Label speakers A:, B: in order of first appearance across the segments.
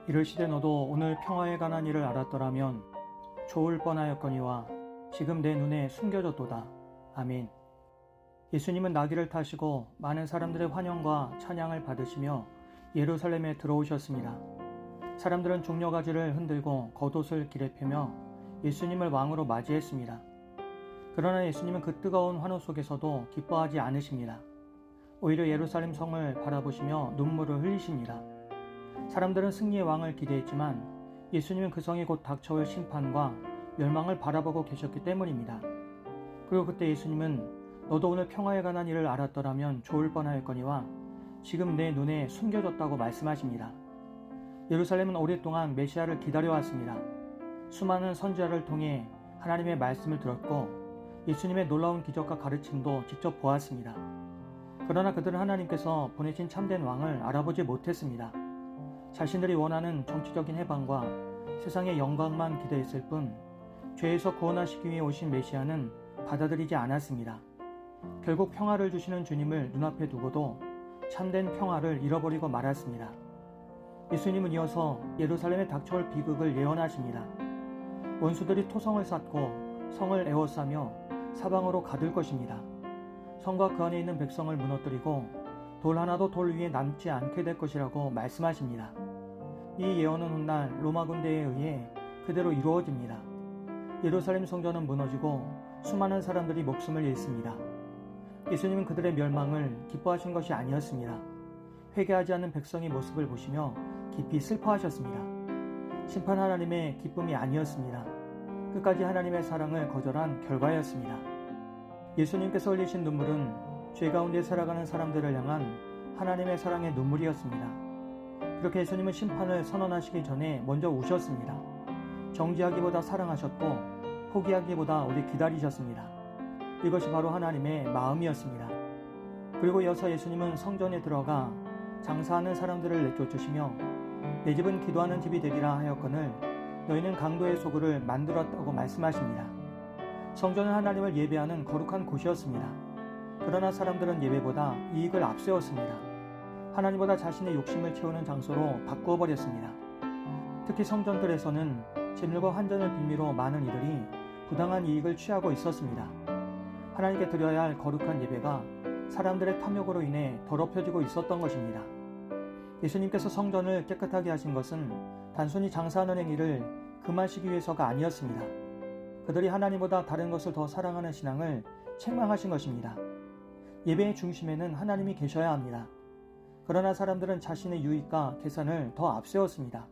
A: 이르시되 너도 오늘 평화에 관한 일을 알았더라면 좋을 뻔하였거니와 지금 내 눈에 숨겨졌도다. 아멘. 예수님은 나귀를 타시고 많은 사람들의 환영과 찬양을 받으시며 예루살렘에 들어오셨습니다. 사람들은 종려가지를 흔들고 겉옷을 길에 펴며 예수님을 왕으로 맞이했습니다. 그러나 예수님은 그 뜨거운 환호 속에서도 기뻐하지 않으십니다. 오히려 예루살렘 성을 바라보시며 눈물을 흘리십니다. 사람들은 승리의 왕을 기대했지만 예수님은 그 성이 곧 닥쳐올 심판과 멸망을 바라보고 계셨기 때문입니다. 그리고 그때 예수님은 너도 오늘 평화에 관한 일을 알았더라면 좋을 뻔하였거니와 지금 내 눈에 숨겨졌다고 말씀하십니다. 예루살렘은 오랫동안 메시아를 기다려왔습니다. 수많은 선지자를 통해 하나님의 말씀을 들었고 예수님의 놀라운 기적과 가르침도 직접 보았습니다. 그러나 그들은 하나님께서 보내신 참된 왕을 알아보지 못했습니다. 자신들이 원하는 정치적인 해방과 세상의 영광만 기대했을 뿐 죄에서 구원하시기 위해 오신 메시아는 받아들이지 않았습니다. 결국 평화를 주시는 주님을 눈앞에 두고도 참된 평화를 잃어버리고 말았습니다. 예수님은 이어서 예루살렘에 닥쳐올 비극을 예언하십니다. 원수들이 토성을 쌓고 성을 에워싸며 사방으로 가둘 것입니다. 성과 그 안에 있는 백성을 무너뜨리고 돌 하나도 돌 위에 남지 않게 될 것이라고 말씀하십니다. 이 예언은 훗날 로마 군대에 의해 그대로 이루어집니다. 예루살렘 성전은 무너지고 수많은 사람들이 목숨을 잃습니다. 예수님은 그들의 멸망을 기뻐하신 것이 아니었습니다. 회개하지 않는 백성의 모습을 보시며 깊이 슬퍼하셨습니다. 심판 하나님의 기쁨이 아니었습니다. 끝까지 하나님의 사랑을 거절한 결과였습니다. 예수님께서 흘리신 눈물은 죄 가운데 살아가는 사람들을 향한 하나님의 사랑의 눈물이었습니다. 그렇게 예수님은 심판을 선언하시기 전에 먼저 우셨습니다. 정죄하기보다 사랑하셨고 포기하기보다 오래 기다리셨습니다. 이것이 바로 하나님의 마음이었습니다. 그리고 이어서 예수님은 성전에 들어가 장사하는 사람들을 내쫓으시며 내 집은 기도하는 집이 되리라 하였거늘 너희는 강도의 소굴을 만들었다고 말씀하십니다. 성전은 하나님을 예배하는 거룩한 곳이었습니다. 그러나 사람들은 예배보다 이익을 앞세웠습니다. 하나님보다 자신의 욕심을 채우는 장소로 바꾸어 버렸습니다. 특히 성전들에서는 제물과 환전을 빌미로 많은 이들이 부당한 이익을 취하고 있었습니다. 하나님께 드려야 할 거룩한 예배가 사람들의 탐욕으로 인해 더럽혀지고 있었던 것입니다. 예수님께서 성전을 깨끗하게 하신 것은 단순히 장사하는 행위를 금하시기 위해서가 아니었습니다. 그들이 하나님보다 다른 것을 더 사랑하는 신앙을 책망하신 것입니다. 예배의 중심에는 하나님이 계셔야 합니다. 그러나 사람들은 자신의 유익과 계산을 더 앞세웠습니다.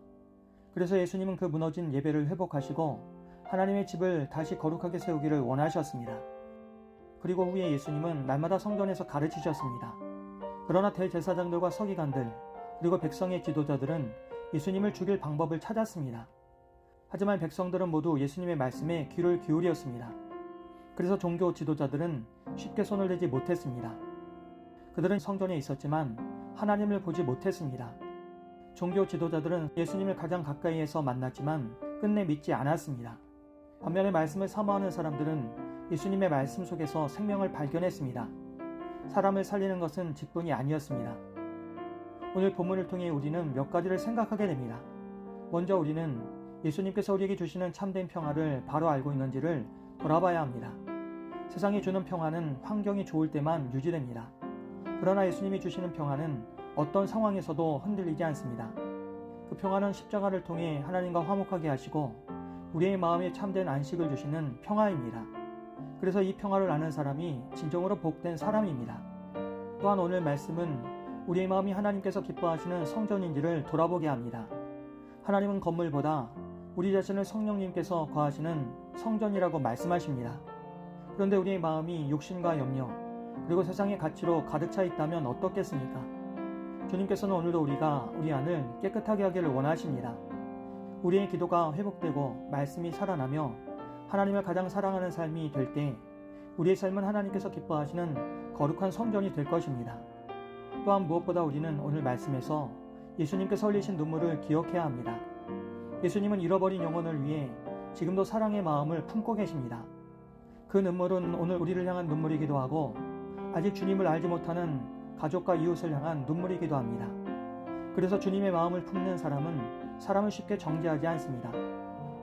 A: 그래서 예수님은 그 무너진 예배를 회복하시고 하나님의 집을 다시 거룩하게 세우기를 원하셨습니다. 그리고 후에 예수님은 날마다 성전에서 가르치셨습니다. 그러나 대제사장들과 서기관들 그리고 백성의 지도자들은 예수님을 죽일 방법을 찾았습니다. 하지만 백성들은 모두 예수님의 말씀에 귀를 기울였습니다. 그래서 종교 지도자들은 쉽게 손을 대지 못했습니다. 그들은 성전에 있었지만 하나님을 보지 못했습니다. 종교 지도자들은 예수님을 가장 가까이에서 만났지만 끝내 믿지 않았습니다. 반면에 말씀을 사모하는 사람들은 예수님의 말씀 속에서 생명을 발견했습니다. 사람을 살리는 것은 직분이 아니었습니다. 오늘 본문을 통해 우리는 몇 가지를 생각하게 됩니다. 먼저 우리는 예수님께서 우리에게 주시는 참된 평화를 바로 알고 있는지를 돌아봐야 합니다. 세상이 주는 평화는 환경이 좋을 때만 유지됩니다. 그러나 예수님이 주시는 평화는 어떤 상황에서도 흔들리지 않습니다. 그 평화는 십자가를 통해 하나님과 화목하게 하시고 우리의 마음에 참된 안식을 주시는 평화입니다. 그래서 이 평화를 아는 사람이 진정으로 복된 사람입니다. 또한 오늘 말씀은 우리의 마음이 하나님께서 기뻐하시는 성전인지를 돌아보게 합니다. 하나님은 건물보다 우리 자신을 성령님께서 거하시는 성전이라고 말씀하십니다. 그런데 우리의 마음이 욕심과 염려 그리고 세상의 가치로 가득 차 있다면 어떻겠습니까? 주님께서는 오늘도 우리가 우리 안을 깨끗하게 하기를 원하십니다. 우리의 기도가 회복되고 말씀이 살아나며 하나님을 가장 사랑하는 삶이 될 때 우리의 삶은 하나님께서 기뻐하시는 거룩한 성전이 될 것입니다. 또한 무엇보다 우리는 오늘 말씀에서 예수님께서 흘리신 눈물을 기억해야 합니다. 예수님은 잃어버린 영혼을 위해 지금도 사랑의 마음을 품고 계십니다. 그 눈물은 오늘 우리를 향한 눈물이기도 하고 아직 주님을 알지 못하는 가족과 이웃을 향한 눈물이기도 합니다. 그래서 주님의 마음을 품는 사람은 사람을 쉽게 정죄하지 않습니다.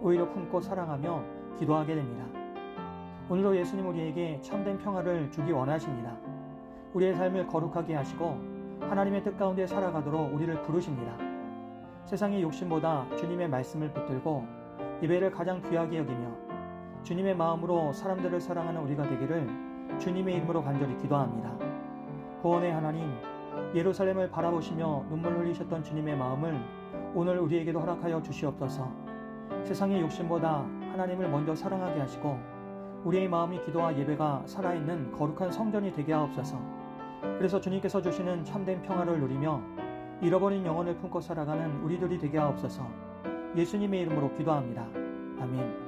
A: 오히려 품고 사랑하며 기도하게 됩니다. 오늘도 예수님 우리에게 참된 평화를 주기 원하십니다. 우리의 삶을 거룩하게 하시고 하나님의 뜻 가운데 살아가도록 우리를 부르십니다. 세상의 욕심보다 주님의 말씀을 붙들고 예배를 가장 귀하게 여기며 주님의 마음으로 사람들을 사랑하는 우리가 되기를 주님의 이름으로 간절히 기도합니다. 구원의 하나님, 예루살렘을 바라보시며 눈물 흘리셨던 주님의 마음을 오늘 우리에게도 허락하여 주시옵소서. 세상의 욕심보다 하나님을 먼저 사랑하게 하시고 우리의 마음이 기도와 예배가 살아있는 거룩한 성전이 되게 하옵소서. 그래서 주님께서 주시는 참된 평화를 누리며 잃어버린 영혼을 품고 살아가는 우리들이 되게 하옵소서. 예수님의 이름으로 기도합니다. 아멘.